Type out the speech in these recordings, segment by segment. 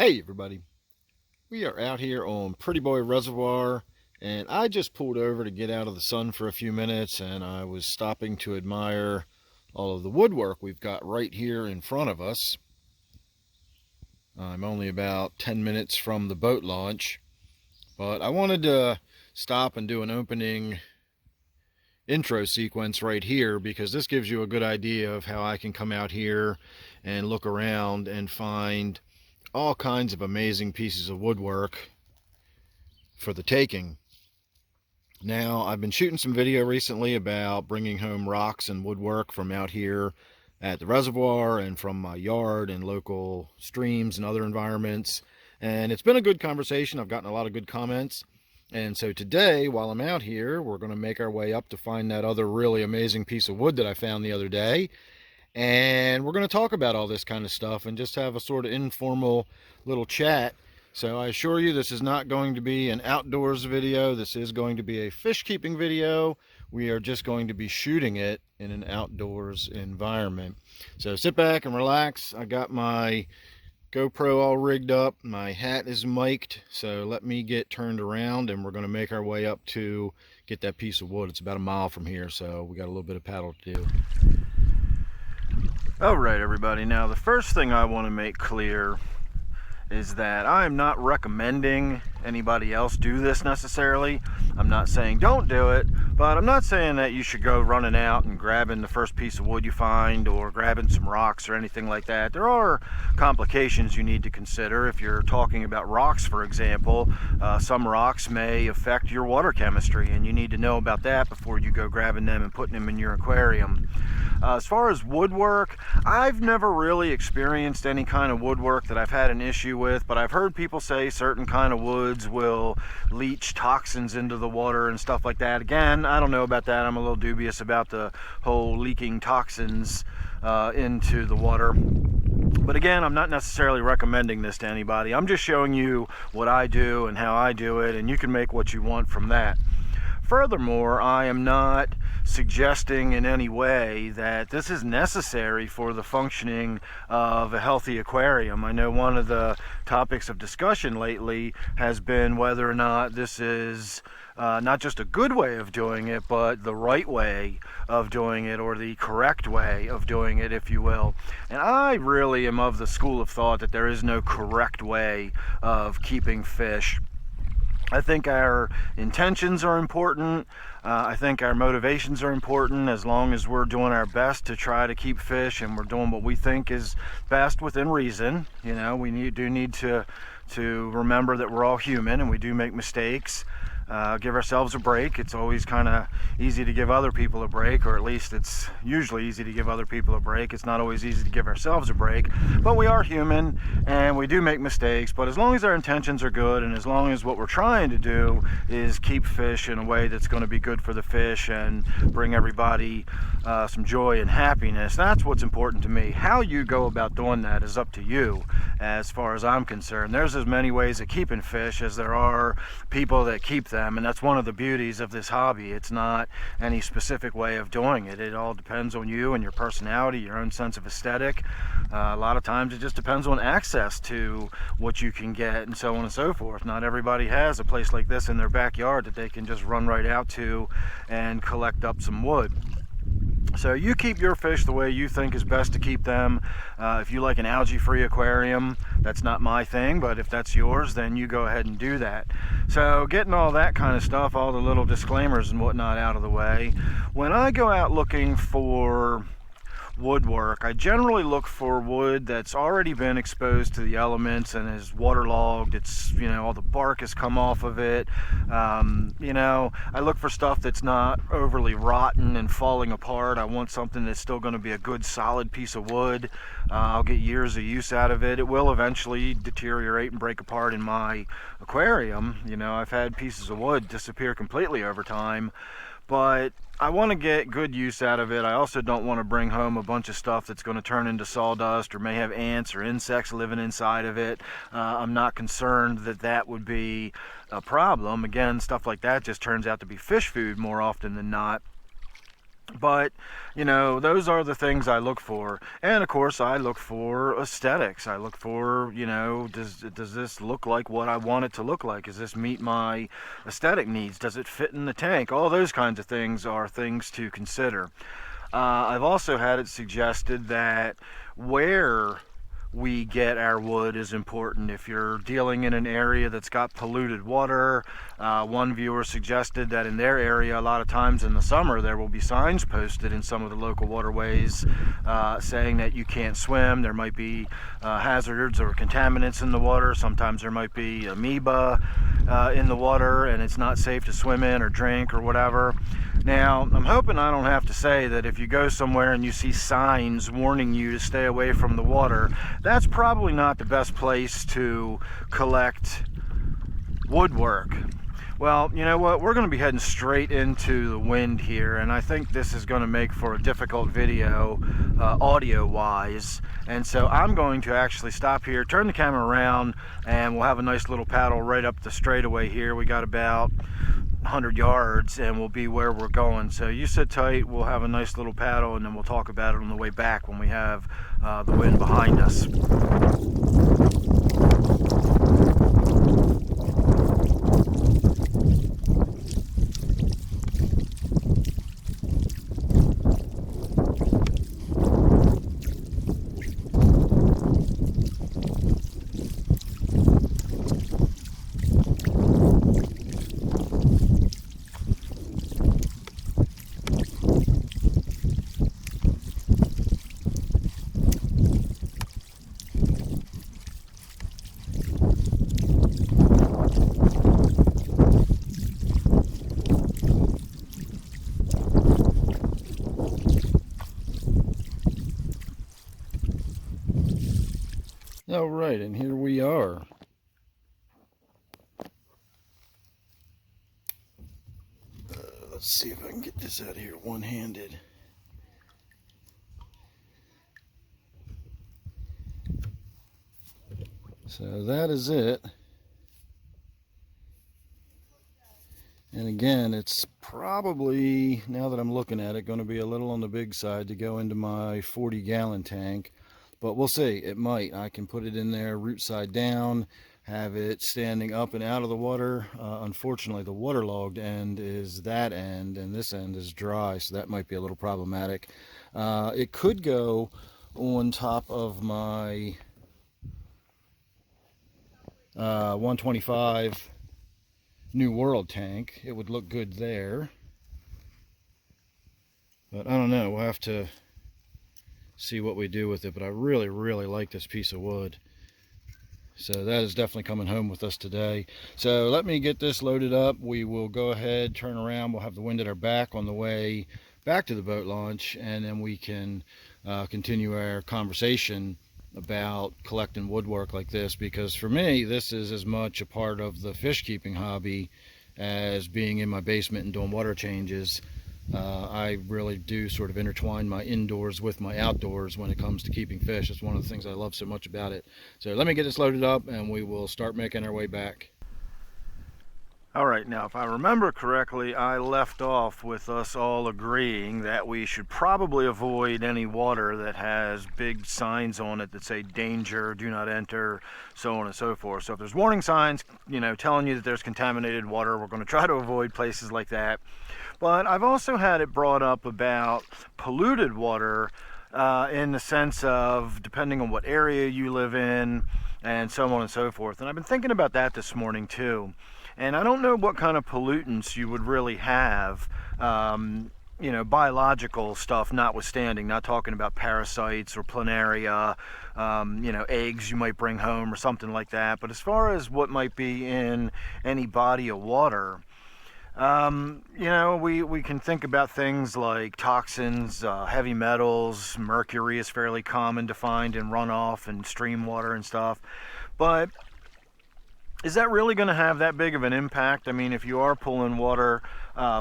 Hey everybody, we are out here on Prettyboy Reservoir, and I just pulled over to get out of the sun for a few minutes, and I was stopping to admire all of the woodwork we've got right here in front of us. I'm only about 10 minutes from the boat launch, but I wanted to stop and do an opening intro sequence right here because this gives you a good idea of how I can come out here and look around and find all kinds of amazing pieces of woodwork for the taking. Now, I've been shooting some video recently about bringing home rocks and woodwork from out here at the reservoir and from my yard and local streams and other environments, and it's been a good conversation. I've gotten a lot of good comments, and so today, while I'm out here, we're going to make our way up to find that other really amazing piece of wood that I found the other day. And we're going to talk about all this kind of stuff and just have a sort of informal little chat. So I assure you this is not going to be an outdoors video. This is going to be a fish keeping video. We are just going to be shooting it in an outdoors environment. So sit back and relax. I got my GoPro all rigged up. My hat is mic'd. So let me get turned around and we're going to make our way up to get that piece of wood. It's about a mile from here, so we got a little bit of paddle to do. Alright everybody, now the first thing I want to make clear is that I'm not recommending anybody else do this necessarily. I'm not saying don't do it, but I'm not saying that you should go running out and grabbing the first piece of wood you find or grabbing some rocks or anything like that. There are complications you need to consider. If you're talking about rocks, for example, some rocks may affect your water chemistry, and you need to know about that before you go grabbing them and putting them in your aquarium. As far as woodwork, I've never really experienced any kind of woodwork that I've had an issue with, but I've heard people say certain kind of woods will leach toxins into the water and stuff like that. Again, I don't know about that. I'm a little dubious about the whole leaking toxins into the water. But again, I'm not necessarily recommending this to anybody. I'm just showing you what I do and how I do it, and you can make what you want from that. Furthermore, I am not suggesting in any way that this is necessary for the functioning of a healthy aquarium. I know one of the topics of discussion lately has been whether or not this is not just a good way of doing it, but the right way of doing it, or the correct way of doing it, if you will. And I really am of the school of thought that there is no correct way of keeping fish. I think our intentions are important. I think our motivations are important, as long as we're doing our best to try to keep fish and we're doing what we think is best within reason. You know, we do need to remember that we're all human and we do make mistakes. Give ourselves a break. It's always kind of easy to give other people a break, or at least it's usually easy to give other people a break. It's not always easy to give ourselves a break, but we are human and we do make mistakes. But as long as our intentions are good, and as long as what we're trying to do is keep fish in a way that's going to be good for the fish and bring everybody some joy and happiness, that's what's important to me. How you go about doing that is up to you, as far as I'm concerned. There's as many ways of keeping fish as there are people that keep them. And that's one of the beauties of this hobby. It's not any specific way of doing it. It all depends on you and your personality, your own sense of aesthetic. A lot of times it just depends on access to what you can get and so on and so forth. Not everybody has a place like this in their backyard that they can just run right out to and collect up some wood. So you keep your fish the way you think is best to keep them. If you like an algae-free aquarium, that's not my thing, but if that's yours, then you go ahead and do that. So getting all that kind of stuff, all the little disclaimers and whatnot out of the way, when I go out looking for woodwork, I generally look for wood that's already been exposed to the elements and is waterlogged. It's, you know, all the bark has come off of it. You know, I look for stuff that's not overly rotten and falling apart. I want something that's still going to be a good solid piece of wood. I'll get years of use out of it. It will eventually deteriorate and break apart in my aquarium. You know, I've had pieces of wood disappear completely over time, but I want to get good use out of it. I also don't want to bring home a bunch of stuff that's going to turn into sawdust or may have ants or insects living inside of it. I'm not concerned that that would be a problem. Again, stuff like that just turns out to be fish food more often than not. But, you know, those are the things I look for. And of course, I look for aesthetics. I look for, you know, does this look like what I want it to look like? Does this meet my aesthetic needs? Does it fit in the tank? All those kinds of things are things to consider. I've also had it suggested that where we get our wood is important. If you're dealing in an area that's got polluted water, one viewer suggested that in their area, a lot of times in the summer, there will be signs posted in some of the local waterways saying that you can't swim. There might be hazards or contaminants in the water. Sometimes there might be amoeba in the water and it's not safe to swim in or drink or whatever. Now, I'm hoping I don't have to say that if you go somewhere and you see signs warning you to stay away from the water, that's probably not the best place to collect woodwork. Well, you know what? We're going to be heading straight into the wind here, and I think this is going to make for a difficult video audio-wise. And so I'm going to actually stop here, turn the camera around, and we'll have a nice little paddle right up the straightaway here. We got about 100 yards and we'll be where we're going. So you sit tight, we'll have a nice little paddle, and then we'll talk about it on the way back when we have the wind behind us. All right, and here we are. Let's see if I can get this out of here one-handed. So that is it. And again, it's probably, now that I'm looking at it, going to be a little on the big side to go into my 40-gallon tank. But we'll see, it might. I can put it in there root side down, have it standing up and out of the water. Unfortunately, the waterlogged end is that end, and this end is dry, so that might be a little problematic. It could go on top of my 125 New World tank. It would look good there. But I don't know, we'll have to see what we do with it. But I really, really like this piece of wood. So that is definitely coming home with us today. So let me get this loaded up. We will go ahead, turn around. We'll have the wind at our back on the way back to the boat launch, and then we can continue our conversation about collecting woodwork like this, because for me this is as much a part of the fish keeping hobby as being in my basement and doing water changes. I really do sort of intertwine my indoors with my outdoors when it comes to keeping fish. It's one of the things I love so much about it. So let me get this loaded up and we will start making our way back. Alright, now if I remember correctly, I left off with us all agreeing that we should probably avoid any water that has big signs on it that say danger, do not enter, so on and so forth. So if there's warning signs, you know, telling you that there's contaminated water, we're going to try to avoid places like that. But I've also had it brought up about polluted water in the sense of depending on what area you live in and so on and so forth. And I've been thinking about that this morning too. And I don't know what kind of pollutants you would really have, you know, biological stuff notwithstanding, not talking about parasites or planaria, you know, eggs you might bring home or something like that. But as far as what might be in any body of water, you know, we can think about things like toxins, heavy metals, mercury is fairly common to find in runoff and stream water and stuff. But is that really going to have that big of an impact? I mean, if you are pulling water,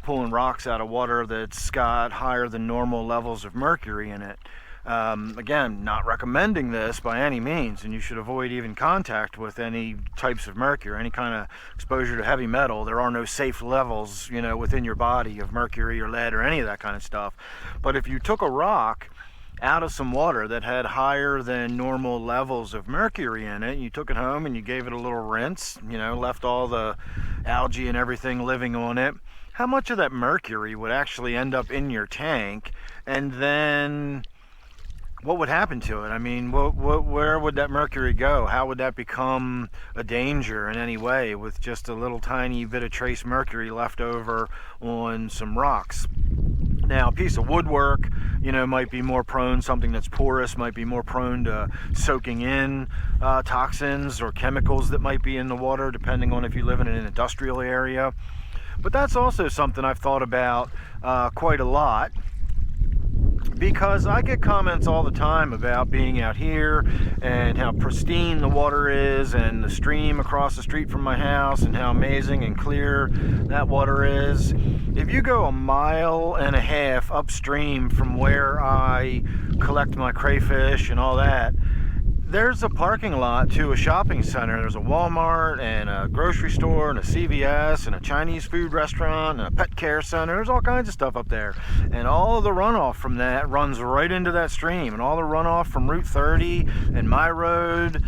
pulling rocks out of water that's got higher than normal levels of mercury in it, Again, not recommending this by any means, and you should avoid even contact with any types of mercury, any kind of exposure to heavy metal. There are no safe levels, you know, within your body of mercury or lead or any of that kind of stuff. But if you took a rock out of some water that had higher than normal levels of mercury in it, you took it home and you gave it a little rinse, you know, left all the algae and everything living on it, how much of that mercury would actually end up in your tank? And then what would happen to it? I mean, where would that mercury go? How would that become a danger in any way with just a little tiny bit of trace mercury left over on some rocks? Now, a piece of woodwork, you know, might be more prone, something that's porous might be more prone to soaking in toxins or chemicals that might be in the water, depending on if you live in an industrial area. But that's also something I've thought about quite a lot, because I get comments all the time about being out here and how pristine the water is, and the stream across the street from my house and how amazing and clear that water is. If you go 1.5 miles upstream from where I collect my crayfish and all that, there's a parking lot to a shopping center. There's a Walmart and a grocery store and a CVS and a Chinese food restaurant and a pet care center. There's all kinds of stuff up there. And all of the runoff from that runs right into that stream. And all the runoff from Route 30 and my road,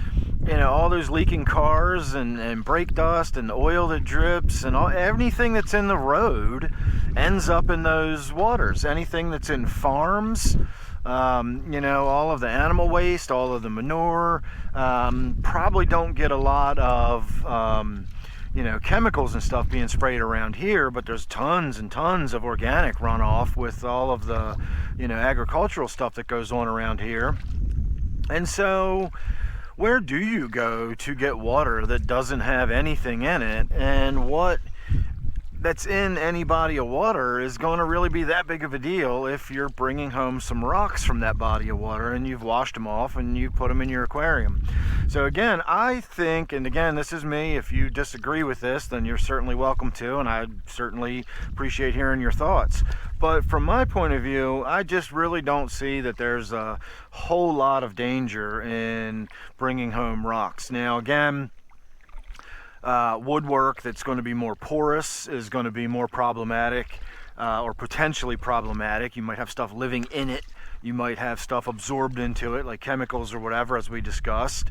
you know, all those leaking cars and brake dust and oil that drips and everything that's in the road ends up in those waters. Anything that's in farms, you know, all of the animal waste, all of the manure, probably don't get a lot of, you know, chemicals and stuff being sprayed around here, but there's tons and tons of organic runoff with all of the, you know, agricultural stuff that goes on around here. And so, where do you go to get water that doesn't have anything in it? And what that's in any body of water is going to really be that big of a deal if you're bringing home some rocks from that body of water and you've washed them off and you put them in your aquarium. So again, I think, and again, this is me, if you disagree with this, then you're certainly welcome to, and I'd certainly appreciate hearing your thoughts. But from my point of view, I just really don't see that there's a whole lot of danger in bringing home rocks. Now again, woodwork that's going to be more porous is going to be more problematic, or potentially problematic. You might have stuff living in it. You might have stuff absorbed into it, like chemicals or whatever, as we discussed.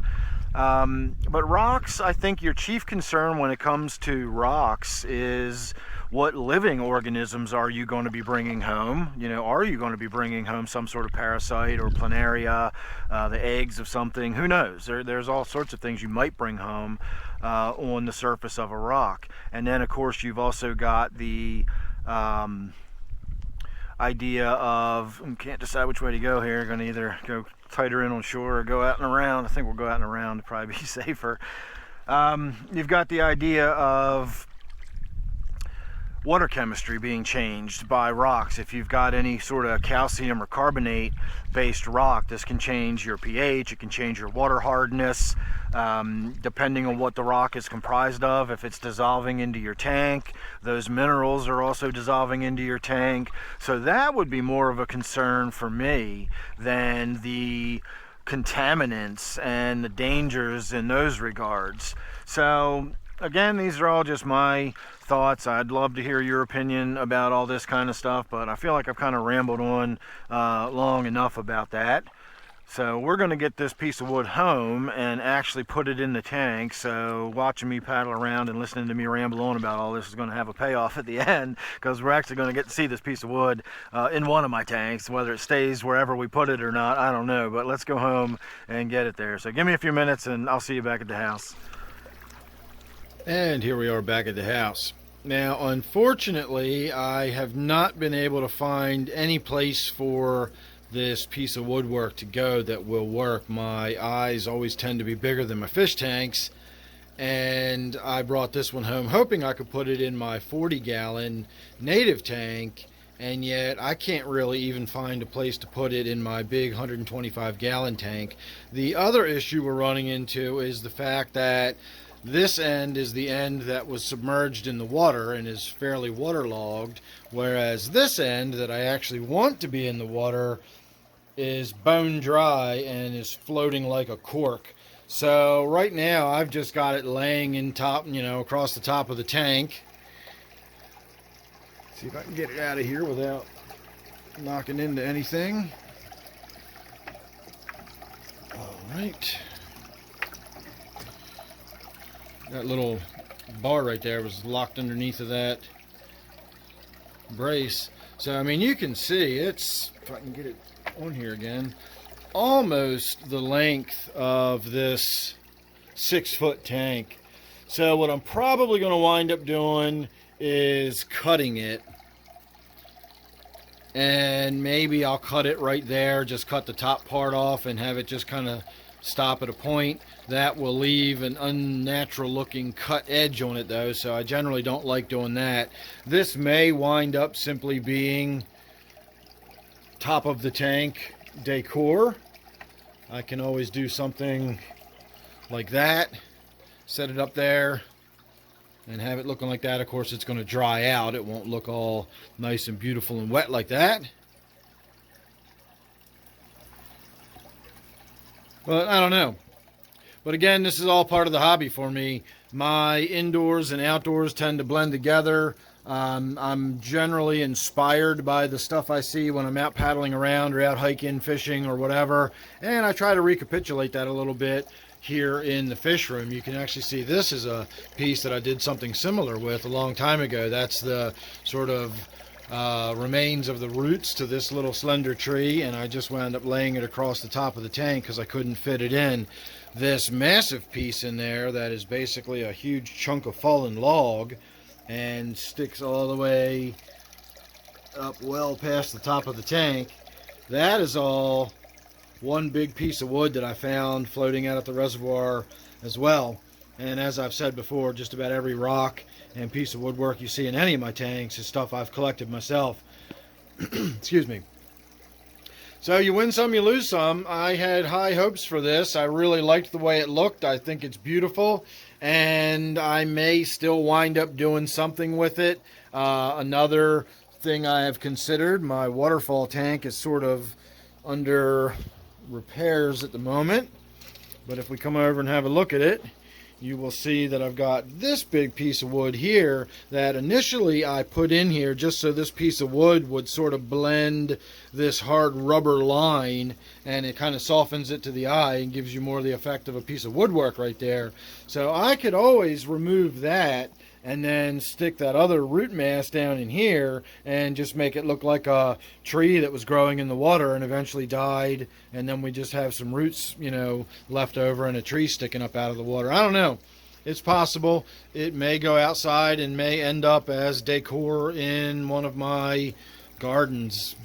But rocks, I think your chief concern when it comes to rocks is what living organisms are you going to be bringing home? You know, are you going to be bringing home some sort of parasite or planaria, the eggs of something? Who knows? There's all sorts of things you might bring home on the surface of a rock. And then, of course, you've also got the idea of, can't decide which way to go here. Going to either go tighter in on shore or go out and around. I think we'll go out and around to probably be safer. You've got the idea of water chemistry being changed by rocks. If you've got any sort of calcium or carbonate based rock, this can change your pH, it can change your water hardness, depending on what the rock is comprised of. If it's dissolving into your tank, those minerals are also dissolving into your tank. So that would be more of a concern for me than the contaminants and the dangers in those regards. So again, these are all just my thoughts. I'd love to hear your opinion about all this kind of stuff, but I feel like I've kind of rambled on long enough about that. So we're going to get this piece of wood home and actually put it in the tank. So watching me paddle around and listening to me ramble on about all this is going to have a payoff at the end, because we're actually going to get to see this piece of wood in one of my tanks. Whether it stays wherever we put it or not, I don't know, but let's go home and get it there. So give me a few minutes and I'll see you back at the house. And here we are back at the house. Now, unfortunately, I have not been able to find any place for this piece of woodwork to go that will work. My eyes always tend to be bigger than my fish tanks, and I brought this one home hoping I could put it in my 40-gallon native tank, and yet I can't really even find a place to put it in my big 125-gallon tank. The other issue we're running into is the fact that this end is the end that was submerged in the water and is fairly waterlogged, whereas this end that I actually want to be in the water is bone dry and is floating like a cork. So right now I've just got it laying in top, across the top of the tank. See if I can get it out of here without knocking into anything. All right. That little bar right there was locked underneath of that brace. So, I mean, you can see it's, if I can get it on here again, almost the length of this 6-foot tank. So what I'm probably going to wind up doing is cutting it, and maybe I'll cut it right there, just cut the top part off and have it just kind of stop at a point. That will leave an unnatural looking cut edge on it though, so I generally don't like doing that. This may wind up simply being top of the tank decor. I can always do something like that, set it up there and have it looking like that. Of course, it's going to dry out. It won't look all nice and beautiful and wet like that. But I don't know. But again, this is all part of the hobby for me. My indoors and outdoors tend to blend together. I'm generally inspired by the stuff I see when I'm out paddling around or out hiking, fishing, or whatever. And I try to recapitulate that a little bit here in the fish room. You can actually see this is a piece that I did something similar with a long time ago. That's the sort of remains of the roots to this little slender tree, and I just wound up laying it across the top of the tank because I couldn't fit it in. This massive piece in there that is basically a huge chunk of fallen log and sticks all the way up well past the top of the tank. That is all one big piece of wood that I found floating out at the reservoir as well. And as I've said before, just about every rock and piece of woodwork you see in any of my tanks is stuff I've collected myself. Excuse me. So you win some, you lose some. I had high hopes for this. I really liked the way it looked. I think it's beautiful, and I may still wind up doing something with it. Another thing I have considered, my waterfall tank is sort of under repairs at the moment, but if we come over and have a look at it, you will see that I've got this big piece of wood here that initially I put in here just so this piece of wood would sort of blend this hard rubber line, and it kind of softens it to the eye and gives you more of the effect of a piece of woodwork right there. So I could always remove that and then stick that other root mass down in here and just make it look like a tree that was growing in the water and eventually died, and then we just have some roots, left over and a tree sticking up out of the water. I don't know. It's possible. It may go outside and may end up as decor in one of my gardens,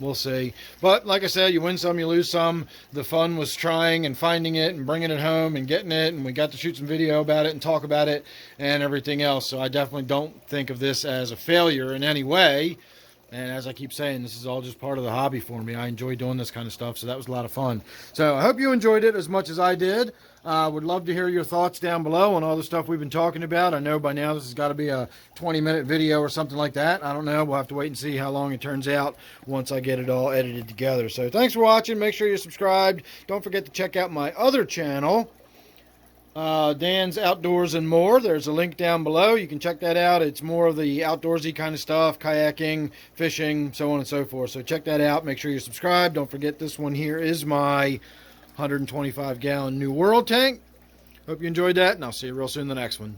We'll see. But like I said, you win some, you lose some. The fun was trying and finding it and bringing it home and getting it, and we got to shoot some video about it and talk about it and everything else. So I definitely don't think of this as a failure in any way. And as I keep saying, this is all just part of the hobby for me. I enjoy doing this kind of stuff, so that was a lot of fun. So I hope you enjoyed it as much as I did. Would love to hear your thoughts down below on all the stuff we've been talking about. I know by now this has got to be a 20-minute video or something like that. I don't know. We'll have to wait and see how long it turns out once I get it all edited together. So thanks for watching. Make sure you're subscribed. Don't forget to check out my other channel, Dan's Outdoors and More. There's a link down below. You can check that out. It's more of the outdoorsy kind of stuff, kayaking, fishing, so on and so forth. So check that out. Make sure you're subscribed. Don't forget, this one here is my 125-gallon New World tank. Hope you enjoyed that, and I'll see you real soon in the next one.